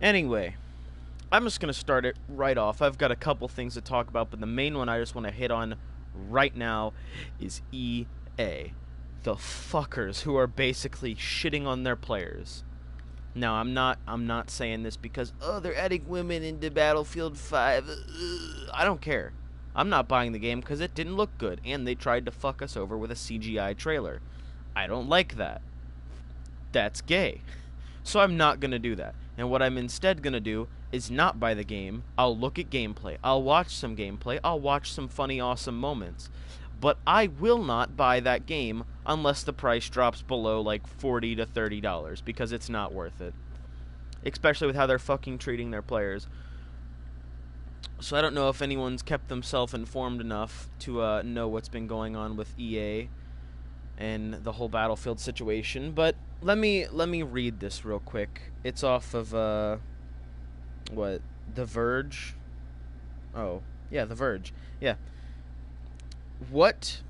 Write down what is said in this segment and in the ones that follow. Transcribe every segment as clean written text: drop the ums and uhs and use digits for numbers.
Anyway, I'm just going to start it right off. I've got a couple things to talk about, but the main one I just want to hit on right now is EA. The fuckers who are basically shitting on their players. Now, I'm not saying this because they're adding women into Battlefield 5. I don't care. I'm not buying the game because it didn't look good and they tried to fuck us over with a CGI trailer. I don't like that. That's gay. So I'm not going to do that. And what I'm instead going to do is not buy the game. I'll look at gameplay. I'll watch some gameplay. I'll watch some funny, awesome moments. But I will not buy that game unless the price drops below like $40 to $30 because it's not worth it. Especially with how they're fucking treating their players. So I don't know if anyone's kept themselves informed enough to know what's been going on with EA and the whole Battlefield situation, but let me read this real quick. It's off of what? The Verge? Oh, yeah, The Verge. Yeah. What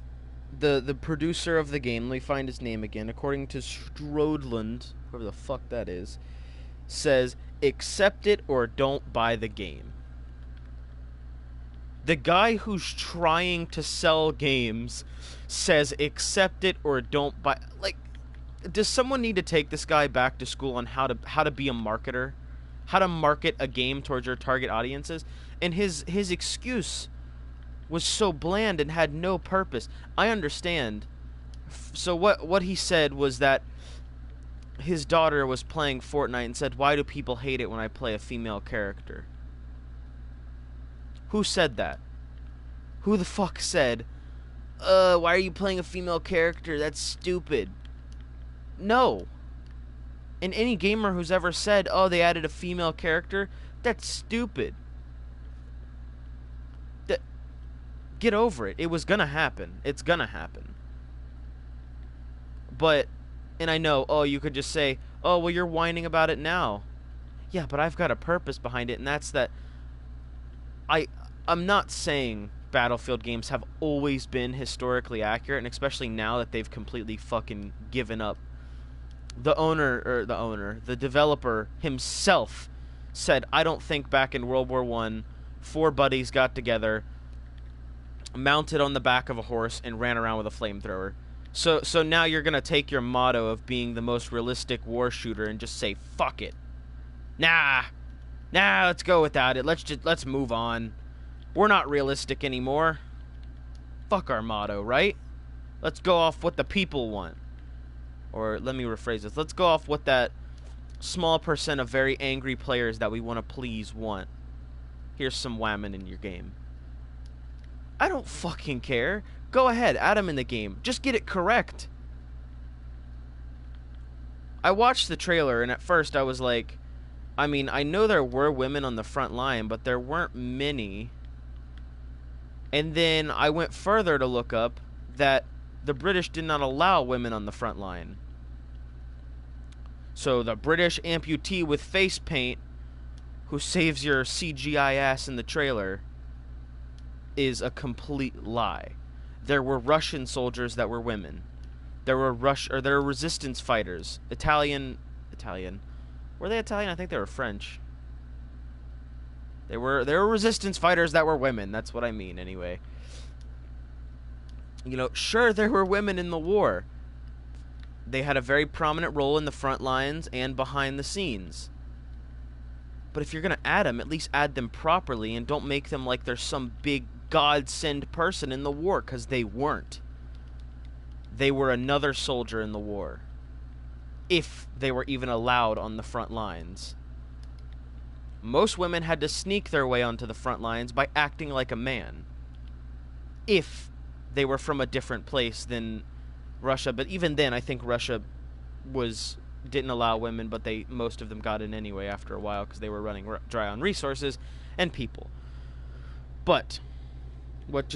the producer of the game, let me find his name again, according to Strodland, whoever the fuck that is, says, accept it or don't buy the game. The guy who's trying to sell games says accept it or don't buy. Like, does someone need to take this guy back to school on how to be a marketer, how to market a game towards your target audiences? And his excuse was so bland and had no purpose. I understand. So what he said was that his daughter was playing Fortnite and said, "Why do people hate it when I play a female character?" Who said that? Who the fuck said, why are you playing a female character? That's stupid. No. And any gamer who's ever said, oh, they added a female character, that's stupid. Get over it. It was gonna happen. It's gonna happen. But, and I know, oh, you could just say, oh, well, you're whining about it now. Yeah, but I've got a purpose behind it, and that's that I'm not saying Battlefield games have always been historically accurate, and especially now that they've completely fucking given up. The developer himself said, I don't think back in World War I, 4 buddies got together, mounted on the back of a horse, and ran around with a flamethrower. So now you're going to take your motto of being the most realistic war shooter and just say, fuck it. Nah, let's go without it. Let's move on. We're not realistic anymore. Fuck our motto, right? Let's go off what the people want. Or let me rephrase this. Let's go off what that small percent of very angry players that we want to please want. Here's some whammon in your game. I don't fucking care. Go ahead, add them in the game. Just get it correct. I watched the trailer, and at first I was like, I mean, I know there were women on the front line, but there weren't many. And then I went further to look up that the British did not allow women on the front line. So the British amputee with face paint who saves your CGI ass in the trailer is a complete lie. There were Russian soldiers that were women. There were resistance fighters. Italian. Were they Italian? I think they were French. There were resistance fighters that were women. That's what I mean, anyway. You know, sure, there were women in the war. They had a very prominent role in the front lines and behind the scenes. But if you're going to add them, at least add them properly and don't make them like they're some big godsend person in the war, because they weren't. They were another soldier in the war. If they were even allowed on the front lines. Most women had to sneak their way onto the front lines by acting like a man. If they were from a different place than Russia. But even then, I think Russia didn't allow women, but most of them got in anyway after a while because they were running dry on resources and people. But what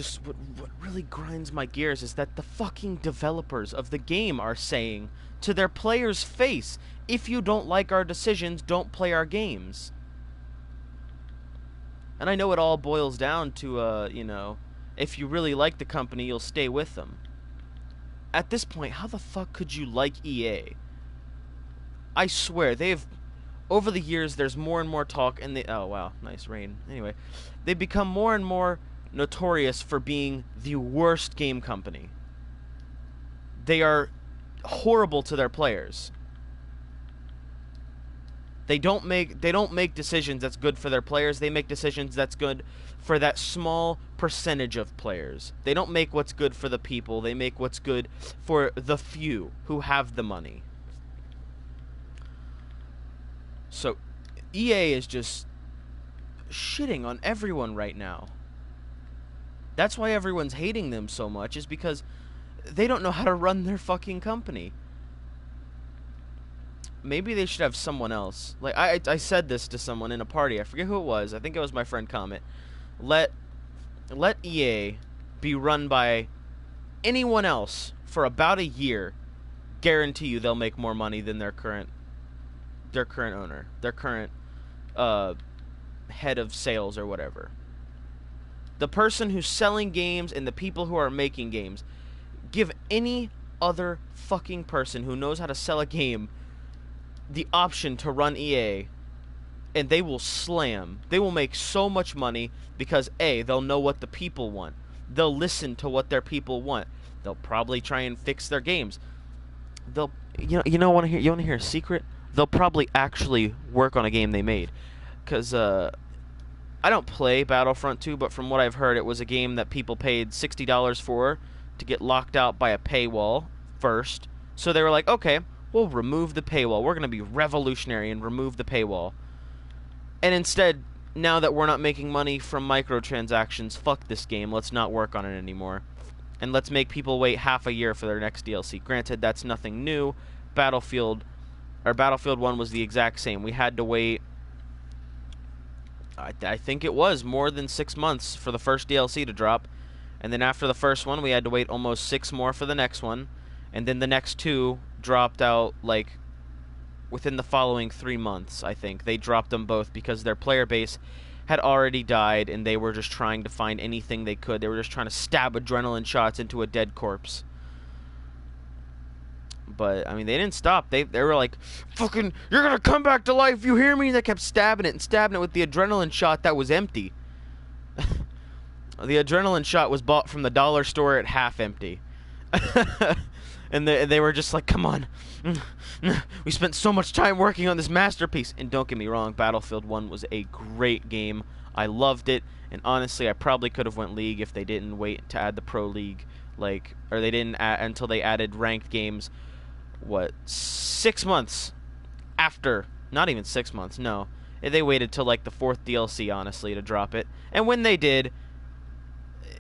really grinds my gears is that the fucking developers of the game are saying to their players' face, if you don't like our decisions, don't play our games. And I know it all boils down to, if you really like the company, you'll stay with them. At this point, how the fuck could you like EA? I swear, they have over the years, there's more and more talk, and they... Oh, wow, nice rain. Anyway, they become more and more notorious for being the worst game company. They are horrible to their players. They don't make decisions that's good for their players. They make decisions that's good for that small percentage of players. They don't make what's good for the people. They make what's good for the few who have the money. So EA is just shitting on everyone right now. That's why everyone's hating them so much, is because they don't know how to run their fucking company. Maybe they should have someone else. Like, I said this to someone in a party. I forget who it was. I think it was my friend Comet. Let EA be run by anyone else for about a year. Guarantee you they'll make more money than their current owner, their current head of sales or whatever. The person who's selling games and the people who are making games. Give any other fucking person who knows how to sell a game the option to run EA, and they will slam. They will make so much money because A, they'll know what the people want. They'll listen to what their people want. They'll probably try and fix their games. They'll you want to hear a secret? They'll probably actually work on a game they made. Cuz I don't play Battlefront 2, but from what I've heard, it was a game that people paid $60 for to get locked out by a paywall first. So they were like, okay, we'll remove the paywall. We're going to be revolutionary and remove the paywall. And instead, now that we're not making money from microtransactions, fuck this game. Let's not work on it anymore. And let's make people wait half a year for their next DLC. Granted, that's nothing new. Battlefield 1 was the exact same. We had to wait, I think it was more than 6 months for the first DLC to drop. And then after the first one, we had to wait almost 6 more for the next one. And then the next 2 dropped out, like, within the following 3 months, I think. They dropped them both because their player base had already died, and they were just trying to find anything they could. They were just trying to stab adrenaline shots into a dead corpse. But, I mean, they didn't stop. They were like, fucking, you're gonna come back to life, you hear me? They kept stabbing it with the adrenaline shot that was empty. The adrenaline shot was bought from the dollar store at half empty. And they were just like, come on. We spent so much time working on this masterpiece. And don't get me wrong, Battlefield 1 was a great game. I loved it. And honestly, I probably could have went League if they didn't wait to add the Pro League. Or they didn't add until they added ranked games. 6 months after? Not even 6 months, no. They waited till like the 4th DLC, honestly, to drop it. And when they did,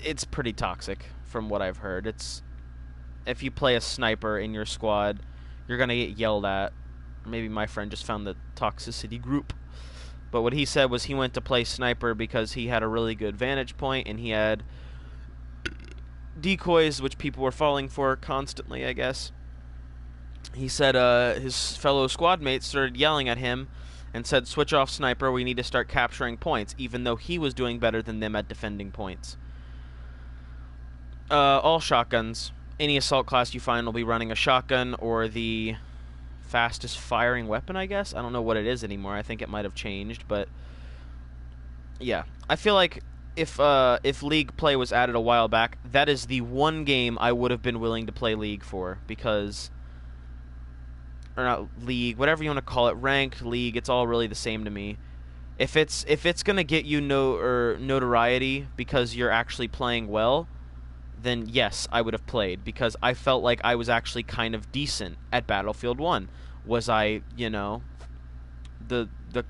it's pretty toxic from what I've heard. If you play a sniper in your squad, you're going to get yelled at. Maybe my friend just found the toxicity group. But what he said was he went to play sniper because he had a really good vantage point and he had decoys, which people were falling for constantly, I guess. He said his fellow squad mates started yelling at him and said, switch off sniper, we need to start capturing points, even though he was doing better than them at defending points. All shotguns. Any assault class you find will be running a shotgun or the fastest firing weapon, I guess. I don't know what it is anymore. I think it might have changed, but yeah. I feel like if League play was added a while back, that is the one game I would have been willing to play League for, because, or not League, whatever you want to call it, ranked, League, it's all really the same to me. If it's gonna get you notoriety because you're actually playing well, then yes, I would have played, because I felt like I was actually kind of decent at Battlefield 1. Was I, the what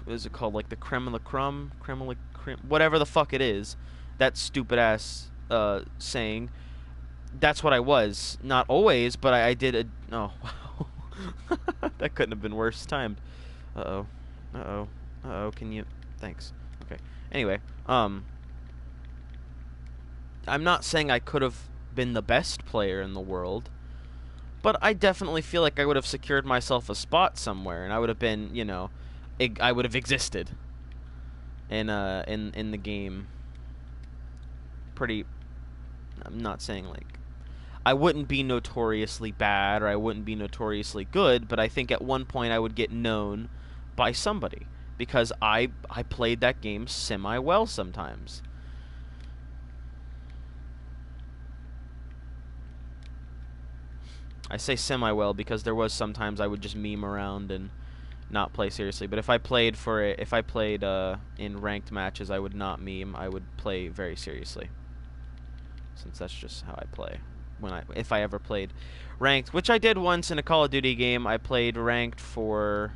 is it called, like the creme de la creme, whatever the fuck it is, that stupid ass saying. That's what I was. Not always, but I did a, oh, wow. That couldn't have been worse timed. Can you, thanks. Okay. Anyway, I'm not saying I could have been the best player in the world, but I definitely feel like I would have secured myself a spot somewhere, and I would have been, I would have existed in the game. Pretty. I'm not saying like I wouldn't be notoriously bad or I wouldn't be notoriously good, but I think at one point I would get known by somebody because I played that game semi-well sometimes. I say semi-well because there was sometimes I would just meme around and not play seriously. But if I played in ranked matches, I would not meme. I would play very seriously, since that's just how I play. If I ever played ranked, which I did once in a Call of Duty game. I played ranked for,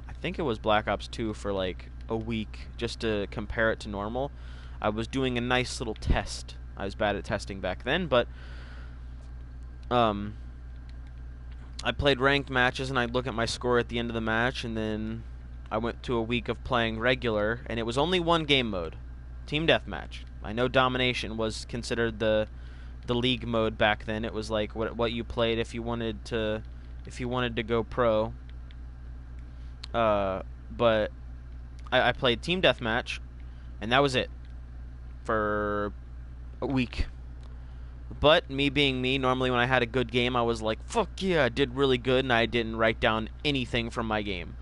I think it was Black Ops 2 for like a week just to compare it to normal. I was doing a nice little test. I was bad at testing back then, but I played ranked matches, and I'd look at my score at the end of the match, and then I went to a week of playing regular, and it was only one game mode, Team Deathmatch. I know Domination was considered the league mode back then. It was like what you played if you wanted to go pro. But I played Team Deathmatch, and that was it for a week. But me being me, normally when I had a good game, I was like, fuck yeah, I did really good, and I didn't write down anything from my game.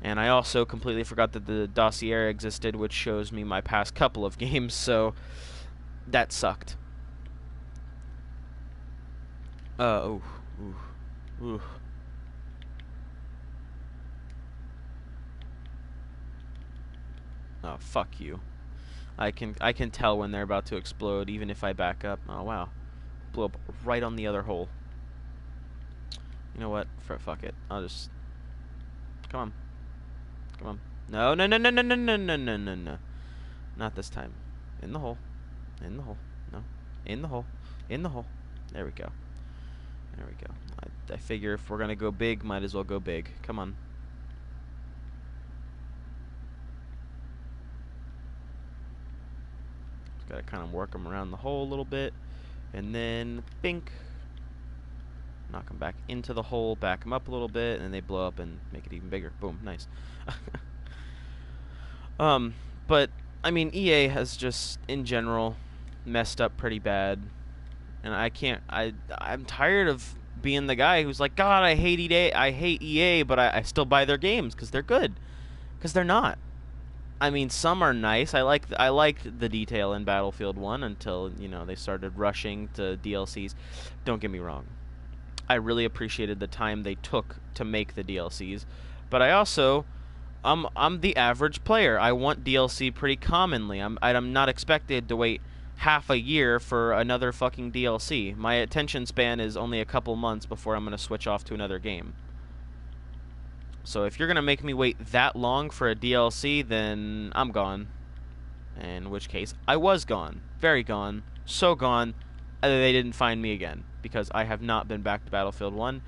And I also completely forgot that the dossier existed, which shows me my past couple of games, so that sucked. Oh, fuck you. I can tell when they're about to explode, even if I back up. Oh, wow. Blew up right on the other hole. You know what? Fuck it. I'll just... Come on. Come on. No, no, no, no, no, no, no, no, no, no, no. Not this time. In the hole. In the hole. No. In the hole. In the hole. There we go. There we go. I figure if we're gonna go big, might as well go big. Come on. Just gotta kind of work them around the hole a little bit. And then, bink. Knock them back into the hole, back them up a little bit, and then they blow up and make it even bigger. Boom, nice. But, I mean, EA has just, in general, messed up pretty bad. And I'm tired of being the guy who's like, God, I hate EA, but I still buy their games because they're good. Because they're not. I mean, some are nice. I liked the detail in Battlefield 1 until, you know, they started rushing to DLCs. Don't get me wrong. I really appreciated the time they took to make the DLCs, but I also I'm the average player. I want DLC pretty commonly. I'm not expected to wait half a year for another fucking DLC. My attention span is only a couple months before I'm going to switch off to another game. So if you're going to make me wait that long for a DLC, then I'm gone. In which case, I was gone. Very gone. So gone, they didn't find me again. Because I have not been back to Battlefield 1.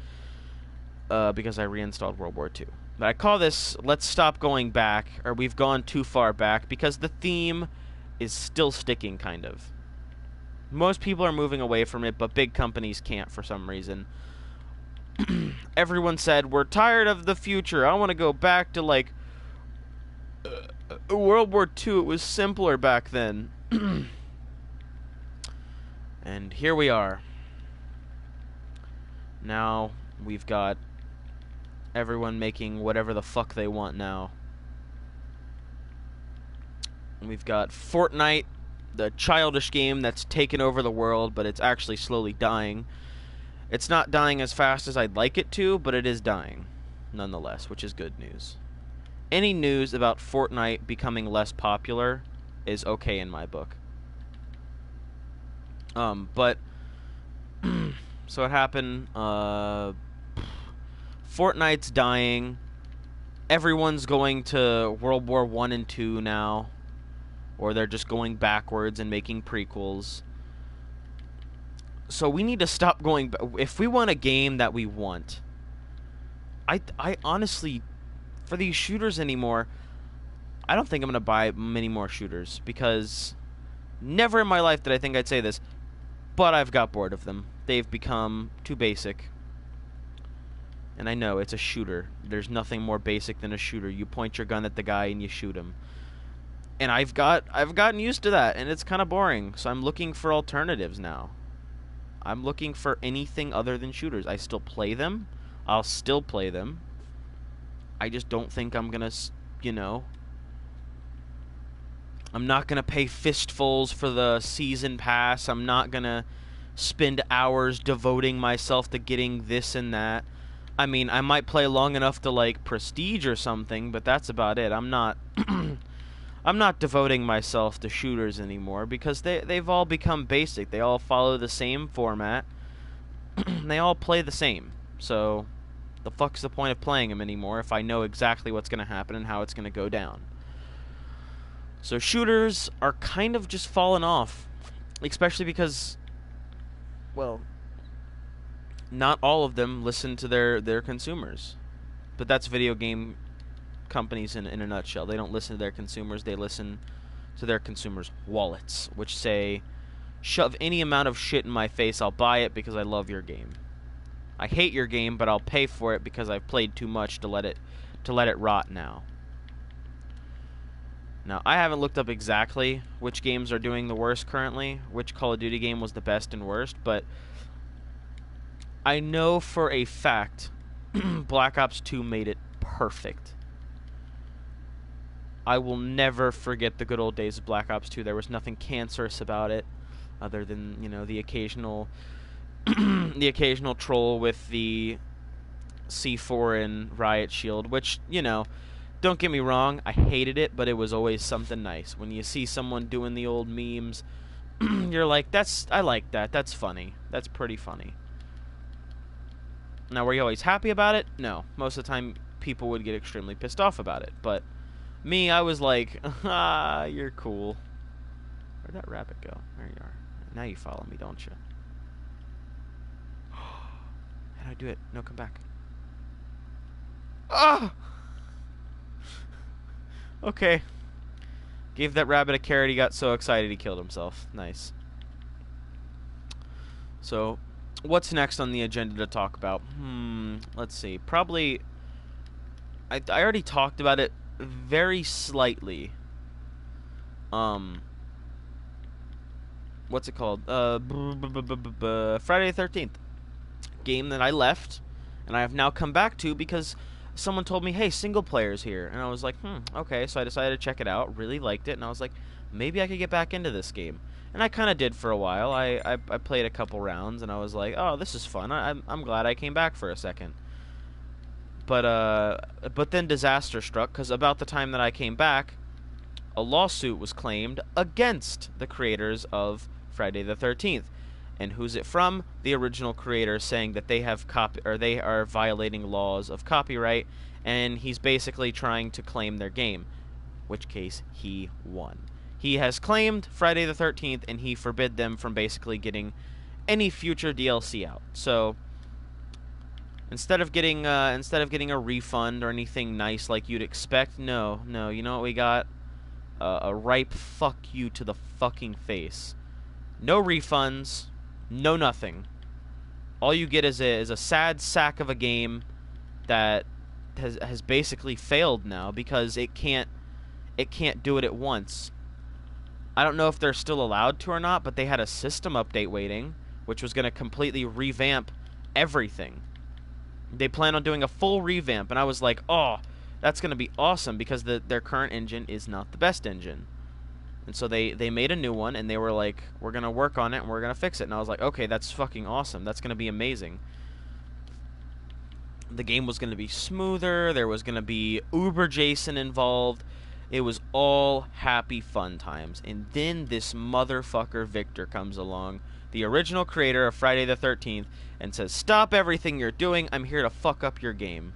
Because I reinstalled World War II. But I call this, let's stop going back, or we've gone too far back, because the theme is still sticking, kind of. Most people are moving away from it, but big companies can't for some reason. Everyone said, we're tired of the future. I want to go back to, like, World War II. It was simpler back then. And here we are. Now, we've got everyone making whatever the fuck they want now. We've got Fortnite, the childish game that's taken over the world, but it's actually slowly dying. It's not dying as fast as I'd like it to, but it is dying, nonetheless, which is good news. Any news about Fortnite becoming less popular is okay in my book. But so it happened. Fortnite's dying. Everyone's going to World War I and II now, or they're just going backwards and making prequels. So we need to stop going. If we want a game that we want, I honestly, for these shooters anymore, I don't think I'm gonna buy many more shooters, because never in my life did I think I'd say this, but I've got bored of them. They've become too basic. And I know, it's a shooter. There's nothing more basic than a shooter. You point your gun at the guy and you shoot him. And I've gotten used to that, and it's kind of boring. So I'm looking for alternatives now. I'm looking for anything other than shooters. I still play them. I'll still play them. I just don't think I'm gonna, you know, I'm not gonna pay fistfuls for the season pass. I'm not gonna spend hours devoting myself to getting this and that. I mean, I might play long enough to like prestige or something, but that's about it. I'm not I'm not devoting myself to shooters anymore because they've all become basic. They all follow the same format. They all play the same. So the fuck's the point of playing them anymore if I know exactly what's going to happen and how it's going to go down? So shooters are kind of just falling off, especially because, well, not all of them listen to their consumers. But that's video game companies in a nutshell. They don't listen to their consumers. They listen to their consumers' wallets, which say, shove any amount of shit in my face, I'll buy it because I love your game. I hate your game, but I'll pay for it because I've played too much to let it rot now. Now, I haven't looked up exactly which games are doing the worst currently, which Call of Duty game was the best and worst, but I know for a fact Black Ops 2 made it perfect. I will never forget the good old days of Black Ops 2. There was nothing cancerous about it, other than, you know, the occasional the occasional troll with the C4 and riot shield, which, you know, don't get me wrong, I hated it, but it was always something nice. When you see someone doing the old memes, you're like, I like that. That's funny. That's pretty funny. Now, were you always happy about it? No. Most of the time, people would get extremely pissed off about it. But me, I was like, ah, you're cool. Where'd that rabbit go? There you are. Now you follow me, don't you? How do I do it? No, come back. Ah! Okay. Gave that rabbit a carrot. He got so excited he killed himself. Nice. So, what's next on the agenda to talk about? Let's see. Probably, I already talked about it very slightly. What's it called? Friday the 13th. Game that I left, and I have now come back to because someone told me, hey, single player's here. And I was like, okay. So I decided to check it out. Really liked it, and I was like, maybe I could get back into this game. And I kind of did for a while. I played a couple rounds, and I was like, oh, this is fun. I'm glad I came back for a second. But then disaster struck, because about the time that I came back, a lawsuit was claimed against the creators of Friday the 13th. And who's it from? The original creator, saying that they have they are violating laws of copyright, and he's basically trying to claim their game. Which case, he won. He has claimed Friday the 13th, and he forbid them from basically getting any future DLC out. So instead of getting a refund or anything nice like you'd expect, no, you know what we got? A ripe fuck you to the fucking face. No refunds. No nothing. All you get is a sad sack of a game that has basically failed now because it can't do it at once. I don't know if they're still allowed to or not, but they had a system update waiting, which was going to completely revamp everything. They plan on doing a full revamp, and I was like, oh, that's going to be awesome because their current engine is not the best engine. And so they made a new one, and they were like, we're going to work on it, and we're going to fix it. And I was like, okay, that's fucking awesome. That's going to be amazing. The game was going to be smoother. There was going to be Uber Jason involved. It was all happy fun times. And then this motherfucker Victor comes along, the original creator of Friday the 13th, and says, stop everything you're doing. I'm here to fuck up your game.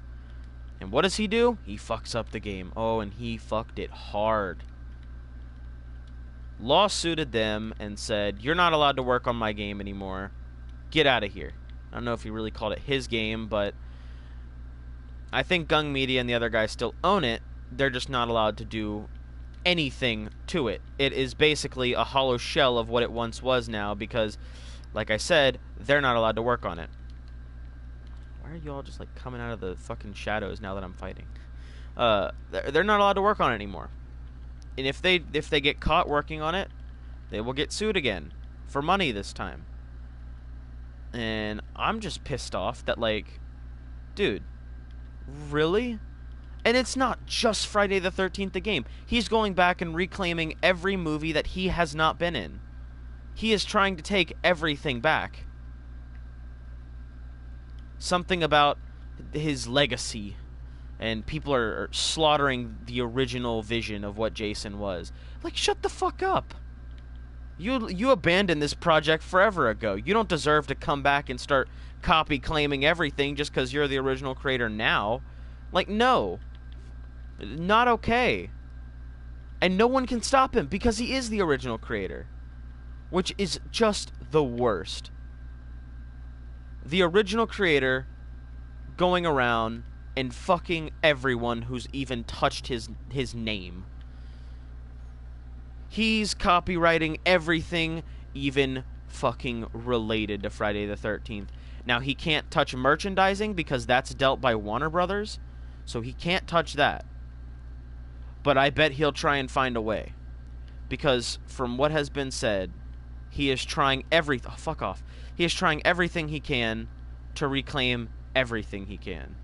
And what does he do? He fucks up the game. Oh, and he fucked it hard. Lawsuited them and said, you're not allowed to work on my game anymore. Get out of here. I don't know if he really called it his game, but I think Gung Media and the other guys still own it. They're just not allowed to do anything to it. It is basically a hollow shell of what it once was now because, like I said, they're not allowed to work on it. Why are you all just like coming out of the fucking shadows now that I'm fighting? They're not allowed to work on it anymore. And if they get caught working on it, they will get sued again for money this time. And I'm just pissed off that, like, dude, really? And it's not just Friday the 13th the game. He's going back and reclaiming every movie that he has not been in. He is trying to take everything back. Something about his legacy, and people are slaughtering the original vision of what Jason was. Like, shut the fuck up. You abandoned this project forever ago. You don't deserve to come back and start copy claiming everything just because you're the original creator now. Like, no. Not okay. And no one can stop him because he is the original creator. Which is just the worst. The original creator going around and fucking everyone who's even touched his name. He's copywriting everything even fucking related to Friday the 13th. Now, he can't touch merchandising because that's dealt by Warner Brothers, so he can't touch that. But I bet he'll try and find a way. Because from what has been said, he is trying everything. Oh, fuck off. He is trying everything he can to reclaim everything he can.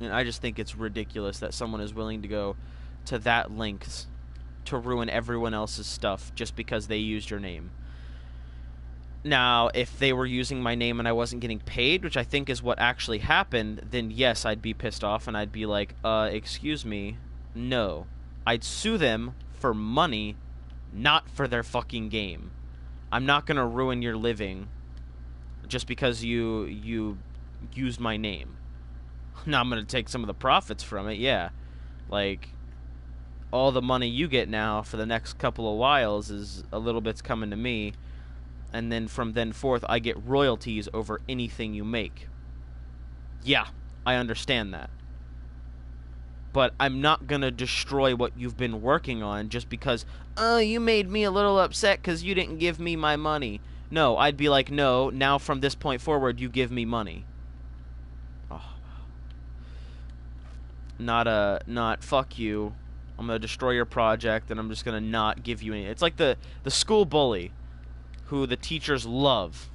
And I just think it's ridiculous that someone is willing to go to that lengths to ruin everyone else's stuff just because they used your name. Now, if they were using my name and I wasn't getting paid, which I think is what actually happened, then yes, I'd be pissed off and I'd be like, excuse me, no. I'd sue them for money, not for their fucking game. I'm not gonna ruin your living just because you used my name. Now I'm gonna take some of the profits from it, yeah. Like, all the money you get now for the next couple of whiles is a little bit's coming to me, and then from then forth I get royalties over anything you make. Yeah, I understand that. But I'm not gonna destroy what you've been working on just because, oh, you made me a little upset because you didn't give me my money. No, I'd be like, no, now from this point forward you give me money. Oh. Not fuck you, I'm gonna destroy your project and I'm just gonna not give you any. It's like the school bully who the teachers love.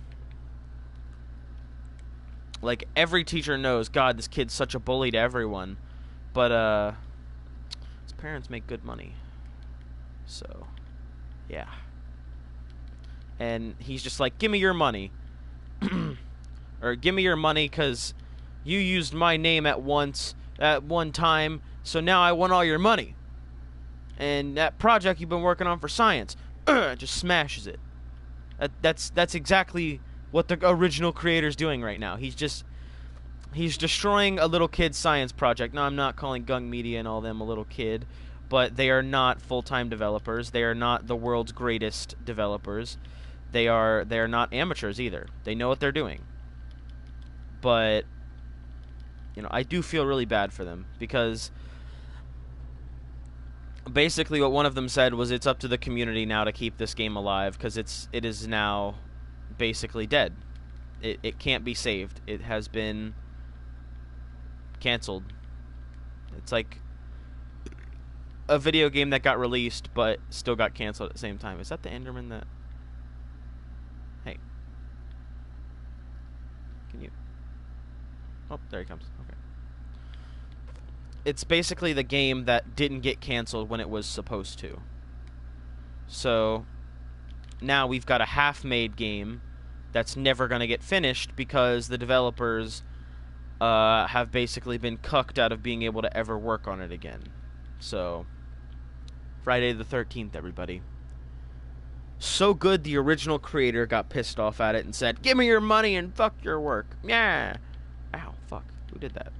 Like, every teacher knows, God, this kid's such a bully to everyone. But, his parents make good money. So, yeah. And he's just like, give me your money. Or, give me your money because you used my name at one time, so now I want all your money. And that project you've been working on for science, just smashes it. That's exactly what the original creator's doing right now. He's destroying a little kid's science project. Now, I'm not calling Gung Media and all them a little kid, but they are not full-time developers. They are not the world's greatest developers. They are not amateurs either. They know what they're doing. But, you know, I do feel really bad for them because basically what one of them said was it's up to the community now to keep this game alive because it is now basically dead. It can't be saved. It has been canceled. It's like a video game that got released but still got canceled at the same time. Is that the Enderman that... Hey. Can you... Oh, there he comes. Okay. It's basically the game that didn't get canceled when it was supposed to. So now we've got a half-made game that's never going to get finished because the developers have basically been cucked out of being able to ever work on it again. So, Friday the 13th, everybody. So good the original creator got pissed off at it and said, give me your money and fuck your work. Yeah. Ow, fuck. Who did that?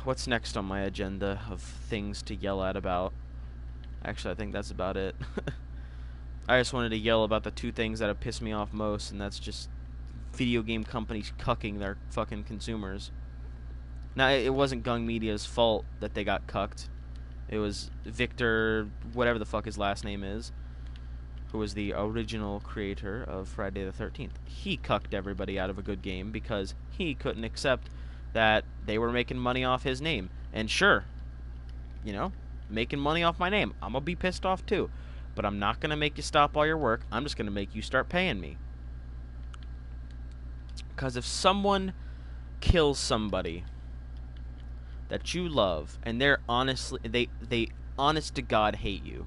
What's next on my agenda of things to yell at about? Actually, I think that's about it. I just wanted to yell about the two things that have pissed me off most, and that's just video game companies cucking their fucking consumers. Now, it wasn't Gung Media's fault that they got cucked. It was Victor, whatever the fuck his last name is, who was the original creator of Friday the 13th. He cucked everybody out of a good game because he couldn't accept that they were making money off his name. And sure, you know, making money off my name, I'm gonna be pissed off too. But I'm not gonna make you stop all your work. I'm just gonna make you start paying me. Because if someone kill somebody that you love, and they're honestly, they honest to God hate you.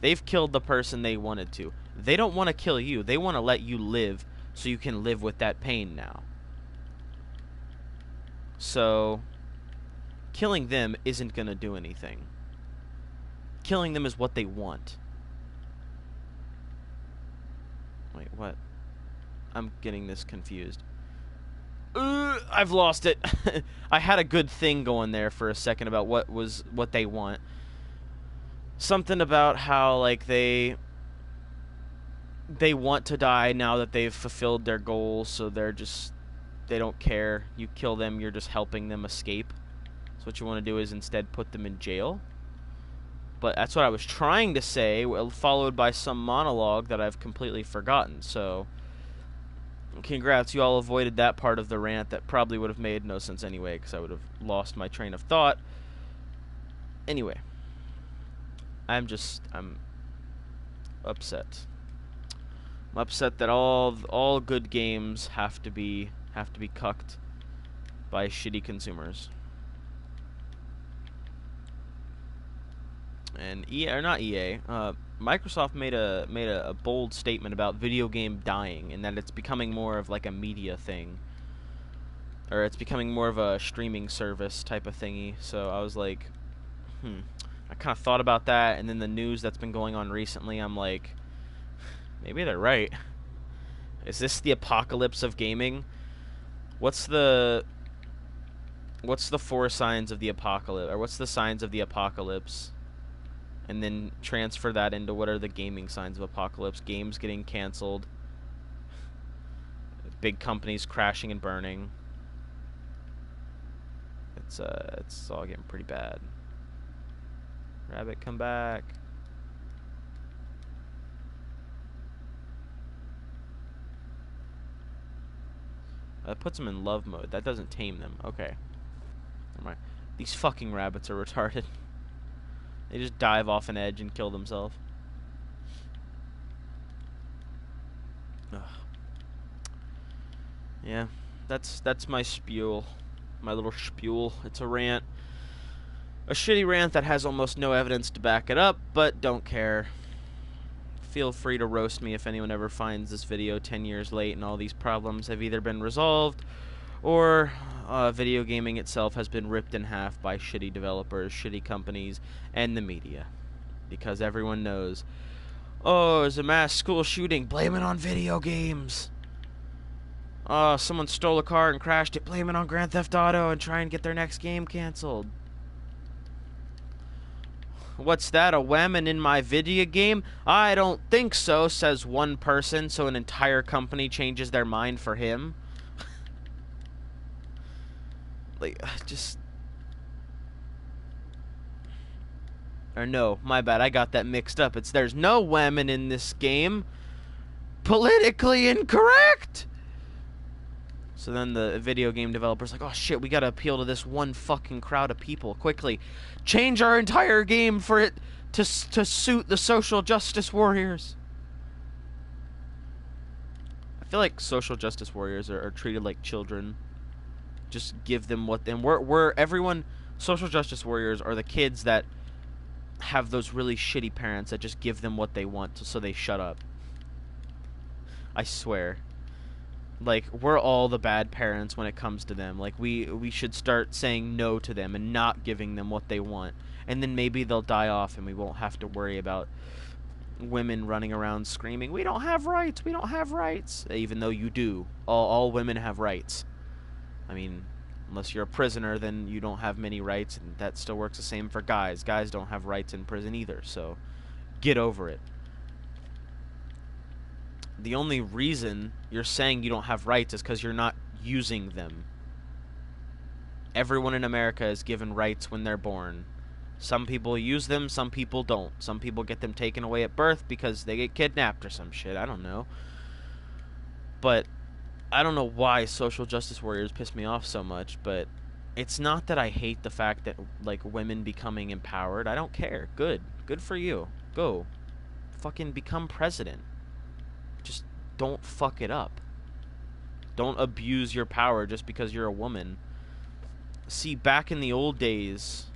They've killed the person they wanted to. They don't want to kill you. They want to let you live so you can live with that pain now. So, killing them isn't going to do anything. Killing them is what they want. Wait, what? I'm getting this confused. I've lost it. I had a good thing going there for a second about what they want. Something about how, like, they want to die now that they've fulfilled their goals, so they don't care. You kill them, you're just helping them escape. So what you want to do is instead put them in jail. But that's what I was trying to say, followed by some monologue that I've completely forgotten. So, congrats, you all avoided that part of the rant that probably would have made no sense anyway, because I would have lost my train of thought. Anyway, I'm upset. I'm upset that all good games have to be cucked by shitty consumers. And Microsoft made a bold statement about video game dying, and that it's becoming more of like a media thing, or it's becoming more of a streaming service type of thingy. So I was like, I kind of thought about that, and then the news that's been going on recently, I'm like, maybe they're right. Is this the apocalypse of gaming? What's the 4 signs of the apocalypse, or what's the signs of the apocalypse? And then transfer that into what are the gaming signs of apocalypse. Games getting canceled. Big companies crashing and burning. It's all getting pretty bad. Rabbit, come back. That puts them in love mode. That doesn't tame them. Okay. Never mind. These fucking rabbits are retarded. They just dive off an edge and kill themselves. Ugh. Yeah, that's my spiel. My little spiel. It's a rant. A shitty rant that has almost no evidence to back it up, but don't care. Feel free to roast me if anyone ever finds this video 10 years late and all these problems have either been resolved or video gaming itself has been ripped in half by shitty developers, shitty companies, and the media. Because everyone knows, oh, there's a mass school shooting, blame it on video games. Oh, someone stole a car and crashed it, blame it on Grand Theft Auto and try and get their next game canceled. What's that, a woman in my video game? I don't think so, says one person, so an entire company changes their mind for him. Like, just... Or no, my bad, I got that mixed up. It's there's no women in this game. Politically incorrect! So then the video game developer's like, oh shit, we gotta appeal to this one fucking crowd of people. Quickly, change our entire game for it to suit the social justice warriors. I feel like social justice warriors are treated like children. Just give them what... And everyone... Social justice warriors are the kids that have those really shitty parents that just give them what they want so they shut up. I swear. Like, we're all the bad parents when it comes to them. Like, we should start saying no to them and not giving them what they want. And then maybe they'll die off and we won't have to worry about women running around screaming, we don't have rights, we don't have rights. Even though you do. All women have rights. I mean, unless you're a prisoner, then you don't have many rights, and that still works the same for guys. Guys don't have rights in prison either, so get over it. The only reason you're saying you don't have rights is because you're not using them. Everyone in America is given rights when they're born. Some people use them, some people don't. Some people get them taken away at birth because they get kidnapped or some shit. I don't know. But I don't know why social justice warriors piss me off so much, but it's not that I hate the fact that, like, women becoming empowered. I don't care. Good. Good for you. Go. Fucking become president. Just don't fuck it up. Don't abuse your power just because you're a woman. See, back in the old days,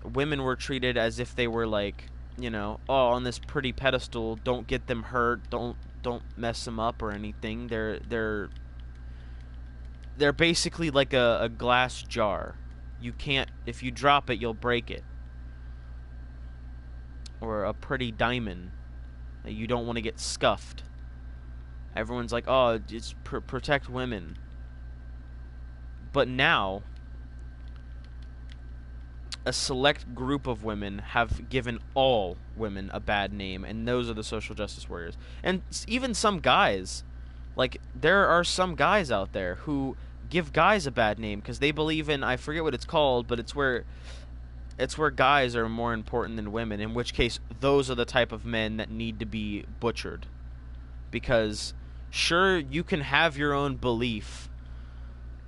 women were treated as if they were like, you know, oh, on this pretty pedestal, don't get them hurt, don't mess them up or anything. They're basically like a glass jar. You can't, if you drop it, you'll break it. Or a pretty diamond. You don't want to get scuffed. Everyone's like, oh, just protect women. But now, a select group of women have given all women a bad name, and those are the social justice warriors. And even some guys, like, there are some guys out there who give guys a bad name because they believe in, I forget what it's called, but it's where guys are more important than women, in which case those are the type of men that need to be butchered. Because sure, you can have your own belief,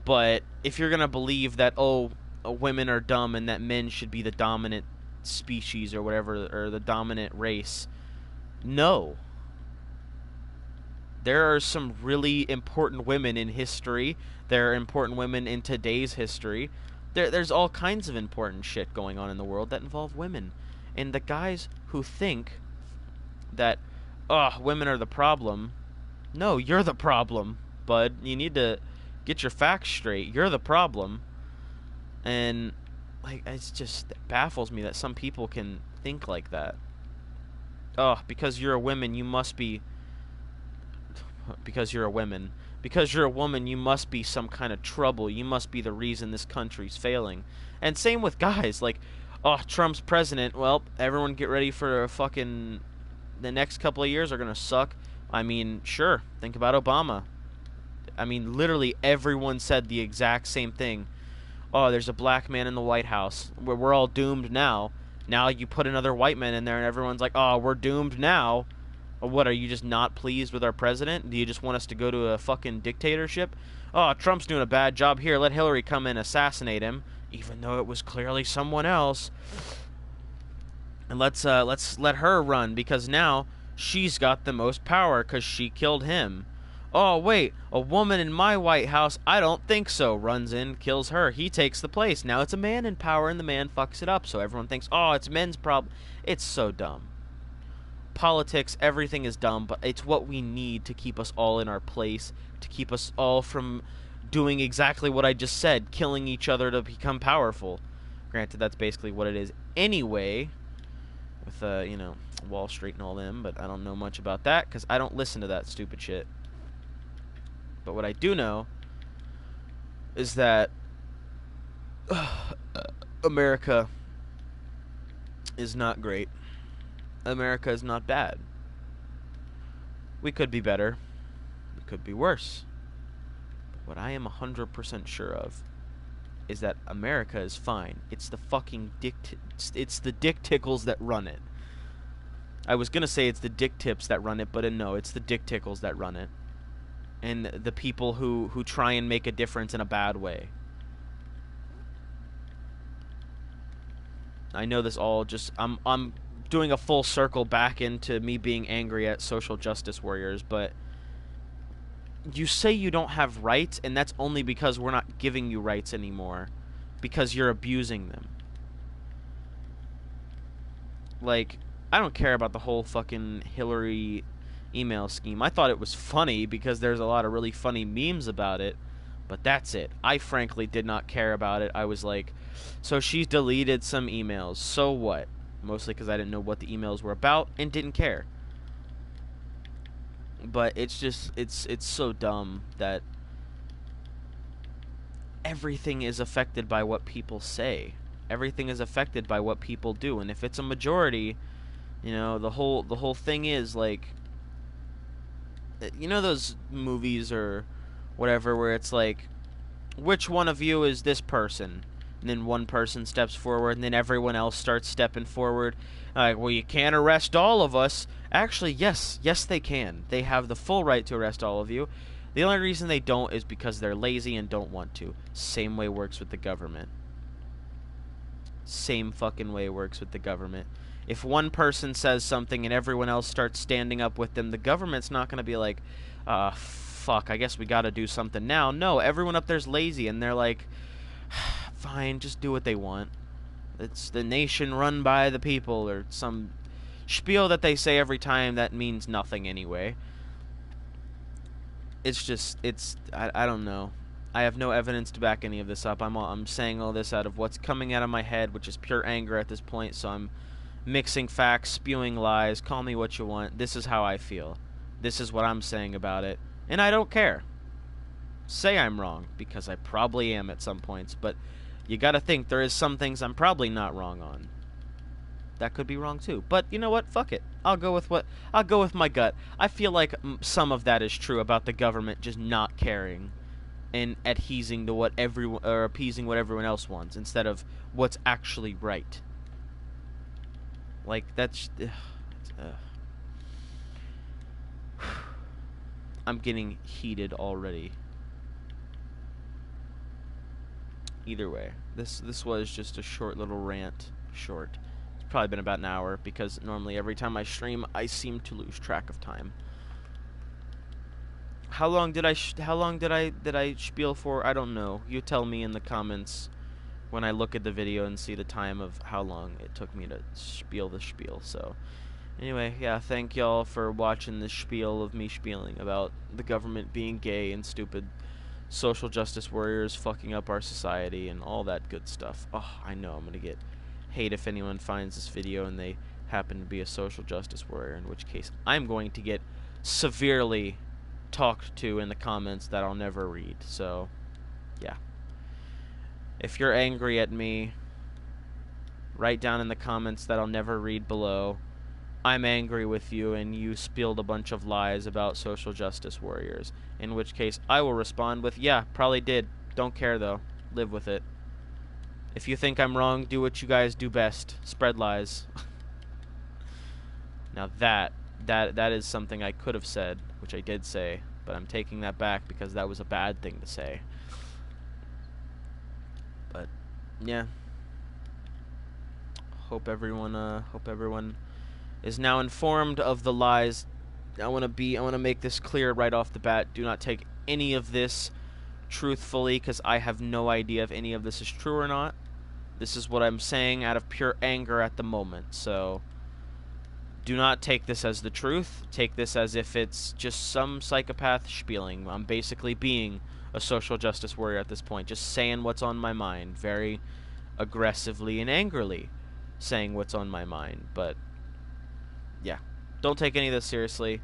but if you're going to believe that, oh, women are dumb and that men should be the dominant species or whatever, or the dominant race, no. There are some really important women in history. There are important women in today's history. There's all kinds of important shit going on in the world that involve women. And the guys who think that, women are the problem, no, you're the problem, bud. You need to get your facts straight. You're the problem. And, like, it baffles me that some people can think like that. Oh, because you're a woman, you must be... Because you're a woman. Because you're a woman, you must be some kind of trouble. You must be the reason this country's failing. And same with guys. Like, oh, Trump's president. Well, everyone get ready for a fucking... The next couple of years are going to suck. I mean, sure. Think about Obama. I mean, literally everyone said the exact same thing. Oh, there's a black man in the White House. We're all doomed now. Now you put another white man in there and everyone's like, oh, we're doomed now. What, are you just not pleased with our president? Do you just want us to go to a fucking dictatorship? Oh, Trump's doing a bad job here. Let Hillary come in and assassinate him, even though it was clearly someone else. And let's let her run, because now she's got the most power because she killed him. Oh, wait, a woman in my White House? I don't think so. Runs in, kills her. He takes the place. Now it's a man in power, and the man fucks it up. So everyone thinks, oh, it's men's problem. It's so dumb. Politics, everything is dumb, but it's what we need to keep us all in our place, to keep us all from doing exactly what I just said, killing each other to become powerful. Granted, that's basically what it is anyway, with, you know, Wall Street and all them, but I don't know much about that, because I don't listen to that stupid shit. But what I do know is that America is not great. America is not bad. We could be better. We could be worse. But what I am 100% sure of is that America is fine. It's the fucking it's the dick tickles that run it. I was gonna say it's the dick tips that run it, but no, it's the dick tickles that run it. And the people who try and make a difference in a bad way. I know this all just... I'm doing a full circle back into me being angry at social justice warriors, but you say you don't have rights, and that's only because we're not giving you rights anymore, because you're abusing them. Like, I don't care about the whole fucking Hillary email scheme. I thought it was funny because there's a lot of really funny memes about it, but that's it. I frankly did not care about it. I was like, so she's deleted some emails, so what? Mostly because I didn't know what the emails were about and didn't care. But it's just, it's so dumb that everything is affected by what people say. Everything is affected by what people do, and if it's a majority, you know, the whole thing is like, you know those movies or whatever where it's like, which one of you is this person? And then one person steps forward, and then everyone else starts stepping forward. Like, well, you can't arrest all of us. Actually, yes, they can. They have the full right to arrest all of you. The only reason they don't is because they're lazy and don't want to. Same way works with the government. Same fucking way works with the government. If one person says something and everyone else starts standing up with them, the government's not going to be like, fuck, I guess we got to do something now. No, everyone up there's lazy, and they're like, fine, just do what they want. It's the nation run by the people, or some spiel that they say every time that means nothing anyway. It's just, I don't know. I have no evidence to back any of this up. I'm saying all this out of what's coming out of my head, which is pure anger at this point, so I'm mixing facts, spewing lies, call me what you want. This is how I feel. This is what I'm saying about it, and I don't care. Say I'm wrong, because I probably am at some points, but you gotta think there is some things I'm probably not wrong on. That could be wrong too. But you know what? Fuck it. I'll go with my gut. I feel like some of that is true about the government just not caring and appeasing what everyone else wants instead of what's actually right. Like that's I'm getting heated already. Either way, this was just a short little rant. It's probably been about an hour, because normally every time I stream I seem to lose track of time. How long did I spiel for? I don't know. You tell me in the comments when I look at the video and see the time of how long it took me to spiel the spiel. So anyway, yeah, thank y'all for watching this spiel of me spieling about the government being gay and stupid, social justice warriors fucking up our society and all that good stuff. Oh, I know I'm gonna get hate if anyone finds this video and they happen to be a social justice warrior, in which case I'm going to get severely talked to in the comments that I'll never read. So yeah, if you're angry at me, write down in the comments that I'll never read below, I'm angry with you and you spilled a bunch of lies about social justice warriors, in which case I will respond with, yeah, probably did, don't care though, live with it. If you think I'm wrong, do what you guys do best, spread lies. Now that is something I could have said, which I did say, but I'm taking that back because that was a bad thing to say. But yeah, hope everyone is now informed of the lies. I want to make this clear right off the bat. Do not take any of this truthfully, because I have no idea if any of this is true or not. This is what I'm saying out of pure anger at the moment, so do not take this as the truth. Take this as if it's just some psychopath spieling. I'm basically being a social justice warrior at this point, just saying what's on my mind, very aggressively and angrily saying what's on my mind. But yeah, don't take any of this seriously.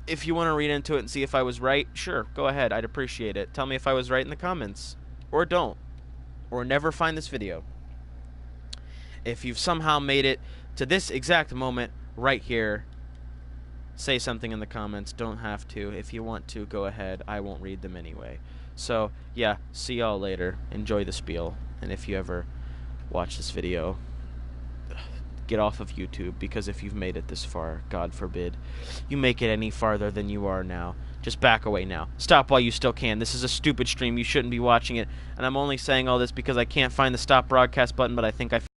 If you want to read into it and see if I was right, sure, go ahead. I'd appreciate it. Tell me if I was right in the comments. Or don't. Or never find this video. If you've somehow made it to this exact moment right here, say something in the comments. Don't have to. If you want to, go ahead. I won't read them anyway. So, yeah, see y'all later. Enjoy the spiel. And if you ever watch this video, get off of YouTube, because if you've made it this far, God forbid, you make it any farther than you are now. Just back away now. Stop while you still can. This is a stupid stream. You shouldn't be watching it. And I'm only saying all this because I can't find the stop broadcast button, but I think I